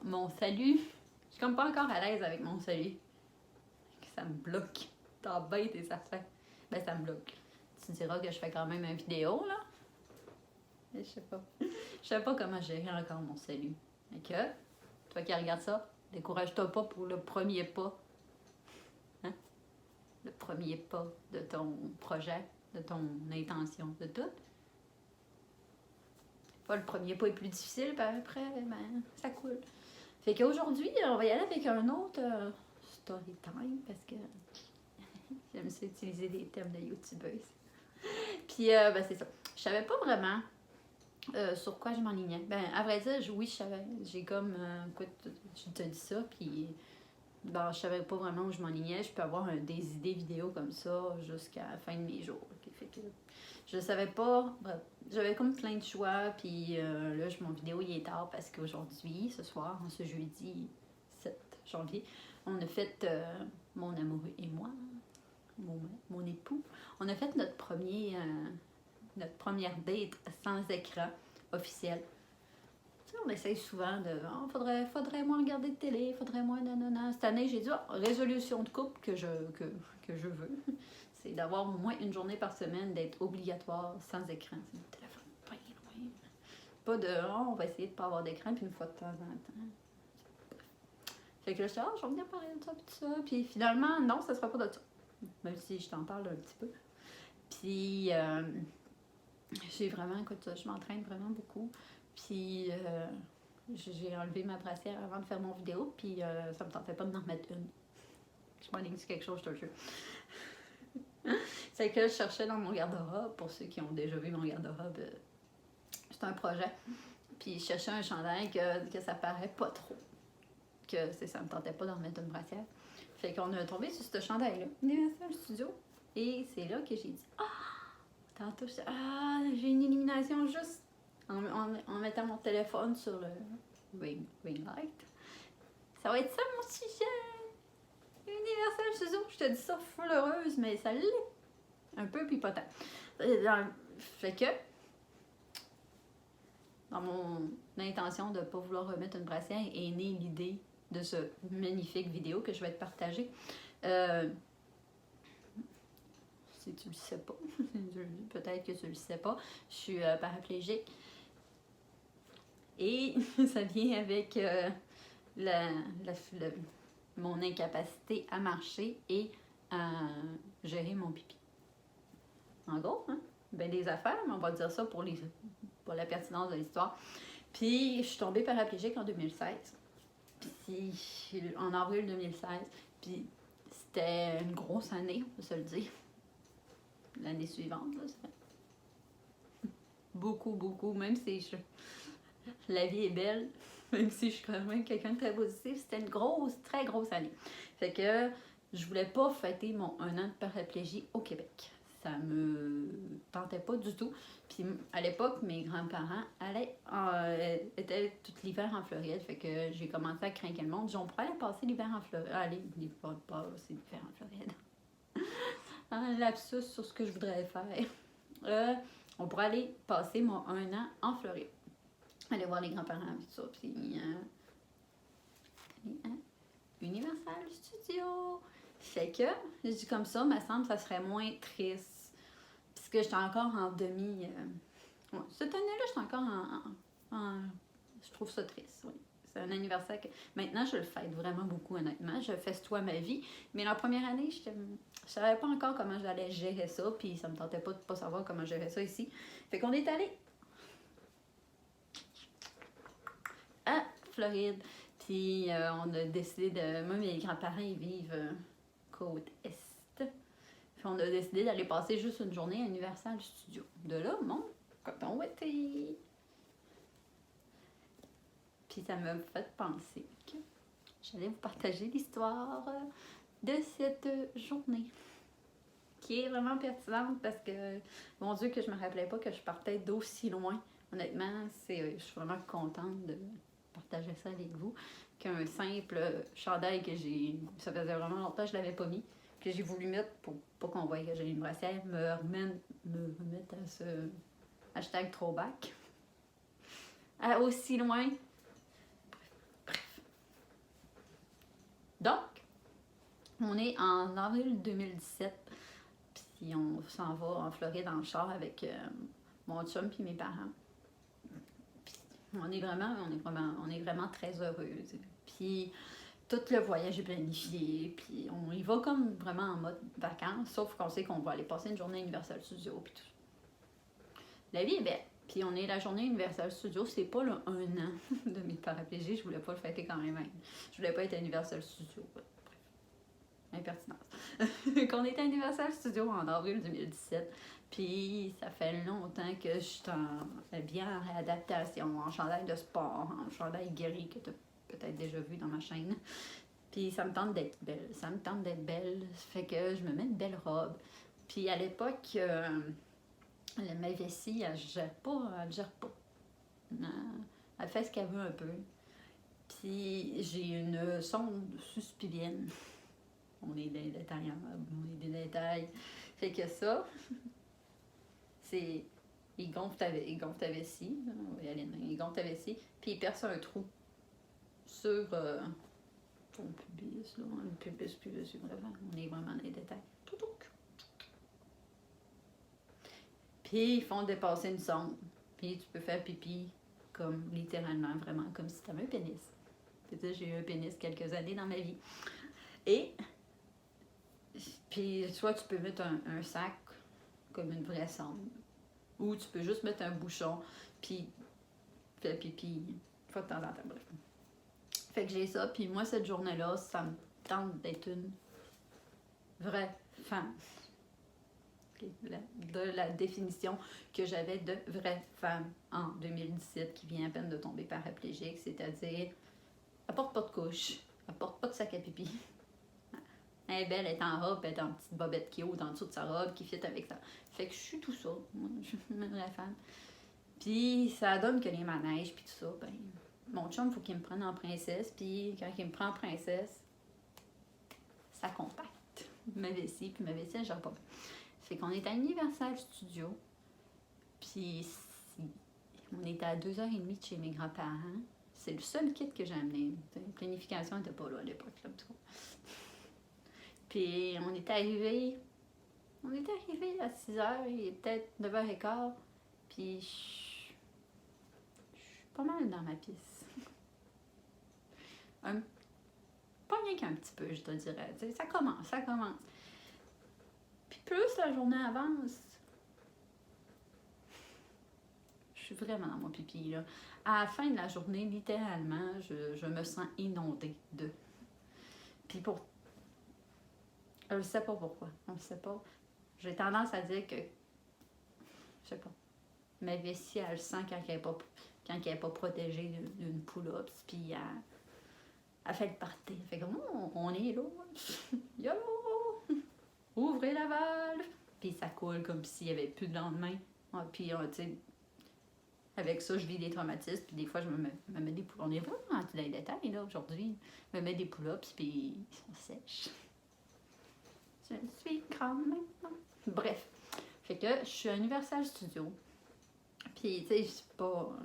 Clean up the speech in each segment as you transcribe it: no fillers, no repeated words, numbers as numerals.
mon salut. Je suis comme pas encore à l'aise avec mon salut. Ça me bloque. T'embêtes et ça fait. Ben, ça me bloque. Tu diras que je fais quand même une vidéo, là. Mais je sais pas. Je sais pas comment gérer encore mon salut. Fait que, toi qui regardes ça, décourage-toi pas pour le premier pas. Hein? Le premier pas de ton projet, de ton intention, de tout. Pas le premier pas est plus difficile, puis après, ben, ça coule. Fait qu'aujourd'hui, on va y aller avec un autre story time parce que j'aime ça utiliser des thèmes de youtubeuse. Puis, ben, c'est ça. Je savais pas vraiment sur quoi je m'enlignais. Ben, à vrai dire, oui, je savais. J'ai comme, écoute, je te dis ça, puis ben, je savais pas vraiment où je m'enlignais. Je peux avoir des idées vidéo comme ça jusqu'à la fin de mes jours. Okay? Fait que je savais pas. Bref, j'avais comme plein de choix, puis là, mon vidéo, il est tard parce qu'aujourd'hui, ce soir, ce jeudi 7 janvier, on a fait, mon amoureux et moi, mon époux, on a fait notre première date sans écran officiel. Tu sais, on essaye souvent de oh, faudrait moins regarder de télé, faudrait moins nanana. Cette année, j'ai dit oh, résolution de couple que je veux. C'est d'avoir au moins une journée par semaine d'être obligatoire sans écran. C'est le téléphone pas loin. Pas de oh, on va essayer de pas avoir d'écran puis une fois de temps en temps. Fait que là, je dis, oh, je vais venir parler de ça puis tout ça. Puis finalement, non, ça sera pas de ça. Même si je t'en parle un petit peu. Puis j'ai vraiment, écoute, je m'entraîne vraiment beaucoup. Puis j'ai enlevé ma brassière avant de faire mon vidéo, puis ça me tentait pas de m'en remettre une. Je m'enligne sur quelque chose, je te jure. C'est que je cherchais dans mon garde-robe, pour ceux qui ont déjà vu mon garde-robe, c'est un projet. Puis je cherchais un chandail que ça paraît pas trop. Que ça me tentait pas d'en remettre une brassière. Fait qu'on a tombé sur ce chandail-là, Universal Studio. Et c'est là que j'ai dit, tantôt, j'ai une illumination juste en mettant mon téléphone sur le ring light. Ça va être ça mon sujet! Universal Studio, je te dis ça full heureuse, mais ça l'est. Un peu pipotant. Fait que, dans mon intention de ne pas vouloir remettre une brassière, est née l'idée de ce magnifique vidéo que je vais te partager. Si tu le sais pas, peut-être que tu le sais pas, je suis paraplégique. Et ça vient avec mon incapacité à marcher et à gérer mon pipi. En gros, hein? Ben des affaires, mais on va dire ça pour la pertinence de l'histoire. Puis je suis tombée paraplégique en 2016. Puis en avril 2016. Puis c'était une grosse année, on peut se le dire. L'année suivante, là, ça fait beaucoup, même si la vie est belle, même si je suis quand même quelqu'un de très positif, c'était une très grosse année. Fait que je voulais pas fêter mon 1 an de paraplégie au Québec. Ça me tentait pas du tout. Puis à l'époque, mes grands-parents étaient tout l'hiver en Floride. Fait que j'ai commencé à craindre le monde. On pourrait aller passer l'hiver en Floride. Passer l'hiver en Floride. Un lapsus sur ce que je voudrais faire. On pourrait aller passer mon 1 an en Floride. Aller voir les grands-parents et tout ça. Puis Universal Studio. Fait que, je dis comme ça, me semble que ça serait moins triste. Puisque j'étais encore en demi... ouais, cette année-là, j'étais encore je trouve ça triste, oui. C'est un anniversaire que... Maintenant, je le fête vraiment beaucoup, honnêtement. Je festoie ma vie. Mais la première année, je savais pas encore comment j'allais gérer ça. Puis ça me tentait pas de pas savoir comment gérer ça ici. Fait qu'on est allé à Floride. Puis on a décidé de... Moi, mes grands-parents, ils vivent côte est. Puis on a décidé d'aller passer juste une journée à Universal Studio. De là, mon coton ouaté. Puis ça m'a fait penser que j'allais vous partager l'histoire de cette journée. Qui est vraiment pertinente parce que, mon Dieu, que je me rappelais pas que je partais d'aussi loin. Honnêtement, je suis vraiment contente de partager ça avec vous. Qu'un simple chandail que ça faisait vraiment longtemps que je l'avais pas mis, que j'ai voulu mettre pour pas qu'on voie que j'ai une brassière, me remettre à ce hashtag throwback. Aussi loin. Bref. Donc, on est en avril 2017, puis on s'en va en Floride en char avec mon chum puis mes parents. Puis on est vraiment très heureux. Puis tout le voyage est planifié, puis on y va comme vraiment en mode vacances, sauf qu'on sait qu'on va aller passer une journée à Universal Studios, puis tout. La vie est belle. Puis on est la journée Universal Studios, c'est pas le 1 an de mes paraplégiques, je voulais pas le fêter quand même. Je voulais pas être à Universal Studios. Bref, impertinence. Qu'on était à Universal Studios en avril 2017, puis ça fait longtemps que je suis bien en réadaptation, en chandail de sport, en chandail guéri que tu as peut-être déjà vu dans ma chaîne. Puis ça me tente d'être belle. Ça fait que je me mets une belle robe. Puis à l'époque, ma vessie, elle gère pas. Elle fait ce qu'elle veut un peu. Puis j'ai une sonde suspilienne. On est des détails en robe, on est des détails. Fait que ça, c'est... Il gonfle ta vessie. On va y aller demain. Il gonfle ta vessie, puis il perce un trou sur ton pubis, là. Le pubis, vraiment. On est vraiment dans les détails. Puis ils font dépasser une sonde. Puis tu peux faire pipi comme littéralement, vraiment, comme si tu avais un pénis. C'est-à-dire, j'ai eu un pénis quelques années dans ma vie. Et puis soit tu peux mettre un sac comme une vraie sonde, ou tu peux juste mettre un bouchon, puis faire pipi une fois de temps en temps. Bref. Fait que j'ai ça, puis moi, cette journée-là, ça me tente d'être une vraie femme. De la définition que j'avais de vraie femme en 2017 qui vient à peine de tomber paraplégique, c'est-à-dire elle porte pas de couche, elle porte pas de sac à pipi. Elle est belle, elle est en robe, elle est en petite bobette qui haut en dessous de sa robe qui fit avec ça. Fait que je suis tout ça, moi, je suis une vraie femme. Puis ça donne que les manèges puis tout ça, ben mon chum, il faut qu'il me prenne en princesse, puis quand il me prend en princesse, ça compacte ma vessie, puis ma vessie, elle gère pas bien. Fait qu'on est à Universal Studios, puis on était à 2h30 de chez mes grands-parents. C'est le seul kit que j'ai amené. La planification n'était pas là à l'époque, là, tout. Puis on est arrivé à 6h, il est peut-être 9h15, puis je suis pas mal dans ma piste. Pas rien qu'un petit peu, je te dirais. T'sais, ça commence. Puis plus la journée avance, je suis vraiment dans mon pipi, là. À la fin de la journée, littéralement, je me sens inondée de. Puis je ne sais pas pourquoi. On ne sait pas. J'ai tendance à dire que, je sais pas, ma vessie, elle sent quand elle n'est pas protégée d'une pull-up, puis elle fait le party. Elle fait comme, oh, on est là. Yo! Ouvrez la valve! Puis ça coule comme s'il n'y avait plus de lendemain. Puis, tu sais, avec ça, je vis des traumatismes, puis des fois, je me mets des pull-ups. On est vraiment dans les détails, là, aujourd'hui. Je me mets des pull-ups, puis ils sont sèches. Je suis grande maintenant. Bref. Fait que je suis à Universal Studios. Puis, tu sais, c'est pas...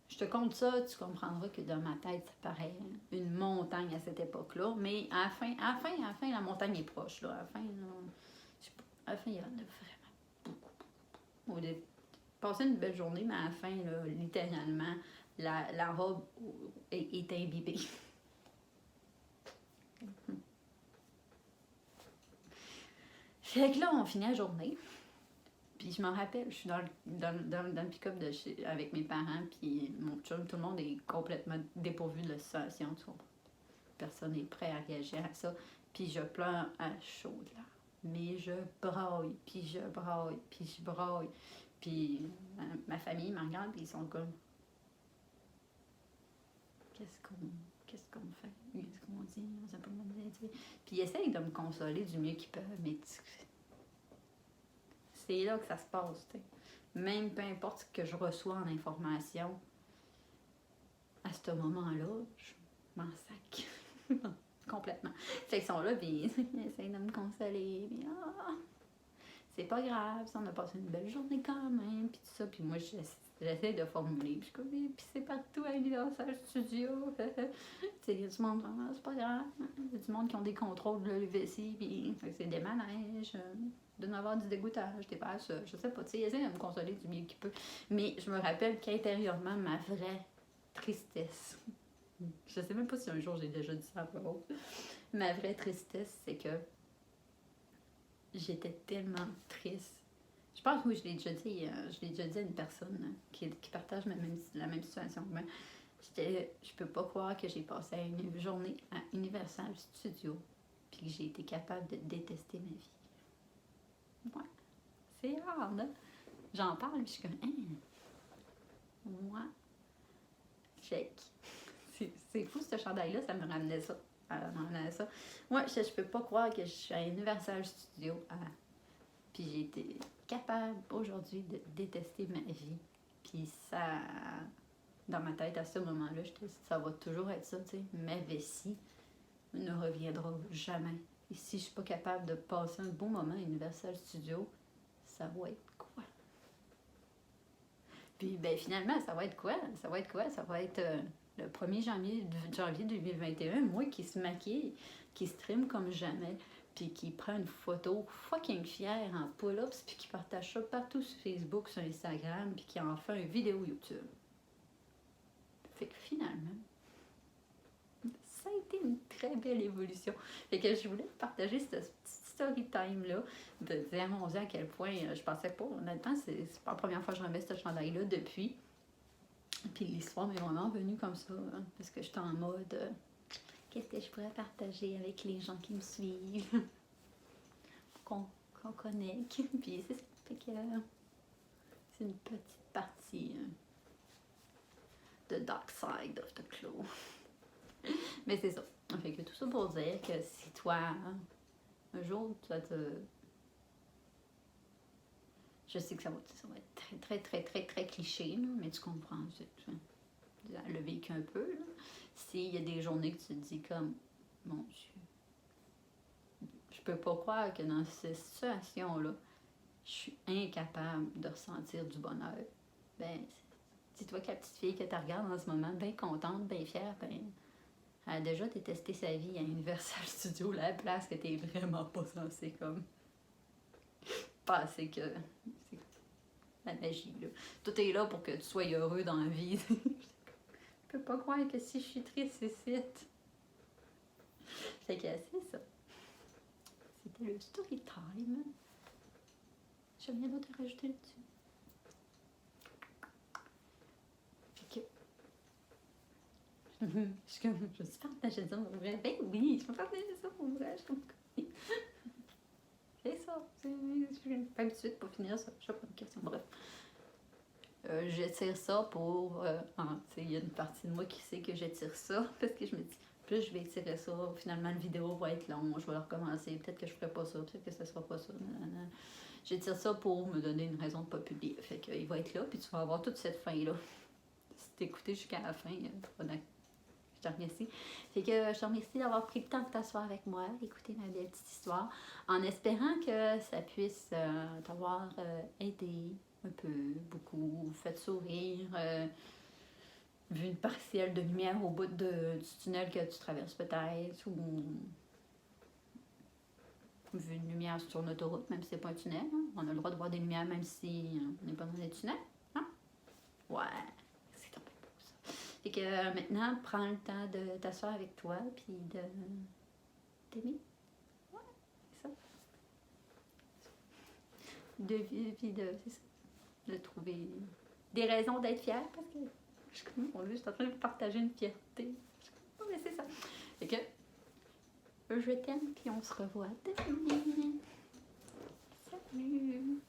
Je te compte ça, tu comprendras que dans ma tête, ça paraît une montagne à cette époque-là. Mais à la fin, la montagne est proche, là. À la fin, il y en a vraiment beaucoup. Passer une belle journée, mais à la fin, là, littéralement, la robe est imbibée. Fait que là, on finit la journée. Puis je me rappelle, je suis dans le pick-up avec mes parents, puis mon chum, tout le monde est complètement dépourvu de la situation. Personne n'est prêt à réagir à ça. Puis je pleure à chaudes larmes. Mais je braille, puis je braille, puis je braille. Puis ma famille me regarde, puis ils sont comme... Qu'est-ce qu'on fait? Qu'est-ce qu'on dit? On sait pas comment dire. Puis ils essayent de me consoler du mieux qu'ils peuvent, mais c'est là que ça se passe, t'sais. Même peu importe ce que je reçois en information, à ce moment-là, je m'en sac. Complètement. Fait qu'ils sont là, puis ils essayent de me consoler, puis c'est pas grave, on a passé une belle journée quand même, puis tout ça. Puis moi, j'essaie de formuler. Puis je suis comme, puis c'est partout à Universal Studios. Il y a du monde, c'est pas grave. Il y a du monde qui ont des contrôles de la vessie, puis c'est des manèges. De n'avoir du dégoûtage, des passes, je sais pas, tu sais, il essaie de me consoler du mieux qu'il peut. Mais je me rappelle qu'intérieurement, ma vraie tristesse, je sais même pas si un jour j'ai déjà dit ça à voix haute, ma vraie tristesse, c'est que j'étais tellement triste. Je pense que oui, je l'ai déjà dit à une personne qui partage la même situation que moi. Je peux pas croire que j'ai passé une journée à Universal Studios puis que j'ai été capable de détester ma vie. Ouais, c'est rare, là. J'en parle, puis je suis comme, moi, check. C'est fou, ce chandail-là, ça me ramenait ça. Moi, je peux pas croire que je suis à Universal Studios. Puis j'ai été capable aujourd'hui de détester ma vie. Puis ça, dans ma tête, à ce moment-là, ça va toujours être ça, tu sais. Ma vessie ne reviendra jamais. Et si je suis pas capable de passer un bon moment à Universal Studios, ça va être quoi? Puis ben finalement, ça va être quoi? Ça va être le 1er janvier 2021, moi qui se maquille, qui se trime comme jamais, puis qui prend une photo fucking fière en pull-ups, puis qui partage ça partout sur Facebook, sur Instagram, puis qui en fait une vidéo YouTube. Fait que finalement, ça a été une très belle évolution. Fait que je voulais partager ce petit story time-là, de dire, mon Dieu, à quel point je pensais pas. Honnêtement, c'est pas la première fois que je remets ce chandail-là depuis. Puis l'histoire m'est vraiment venue comme ça, hein, parce que j'étais en mode, qu'est-ce que je pourrais partager avec les gens qui me suivent, qu'on connecte. Puis c'est ça, fait que c'est une petite partie de Dark Side of the Claw. Mais c'est ça. Fait que tout ça pour dire que si toi, un jour, tu vas te... Je sais que ça va être très, très, très, très, très cliché, là, mais tu comprends. Tu le vécu un peu. Là. S'il y a des journées que tu te dis comme, mon Dieu, je peux pas croire que dans cette situation-là, je suis incapable de ressentir du bonheur. Ben, dis-toi que la petite fille que tu regardes en ce moment, bien contente, bien fière, ben, elle a déjà détesté sa vie à Universal Studios, la place que t'es vraiment pas censé comme passer que c'est la magie là. Tout est là pour que tu sois heureux dans la vie. Je peux pas croire que si je suis triste, c'est site. Fait que c'est ça. C'était le story time. J'ai rien d'autre à rajouter là-dessus. Fait que je suis partagée ça pour vrai. Ben oui, je peux partager ça pour vrai. C'est ça. Je suis pas habituée de pas finir ça. Je sais pas une question. Bref. J'étire ça pour... il y a une partie de moi qui sait que j'étire ça parce que je me dis, plus je vais étirer ça, finalement la vidéo va être longue, je vais la recommencer, peut-être que je ferai pas ça, peut-être que ça sera pas ça. J'étire ça pour me donner une raison de pas publier. Fait qu'il va être là, puis tu vas avoir toute cette fin-là. Si t'écoutais jusqu'à la fin, je te remercie. Fait que je te remercie d'avoir pris le temps de t'asseoir avec moi, d'écouter ma belle petite histoire, en espérant que ça puisse t'avoir aidé un peu, beaucoup, fait sourire, vu une partielle de lumière au bout du tunnel que tu traverses peut-être, ou vu une lumière sur l'autoroute, même si c'est pas un tunnel. Hein? On a le droit de voir des lumières même si on n'est pas dans des tunnels. Hein? Ouais, c'est un peu beau ça. Fait que maintenant, prends le temps de t'asseoir avec toi, puis de t'aimer. Ouais, c'est ça. C'est ça. De trouver des raisons d'être fière parce que je suis en train de partager une fierté. Oh, mais c'est ça. Fait que je t'aime puis on se revoit demain. Salut!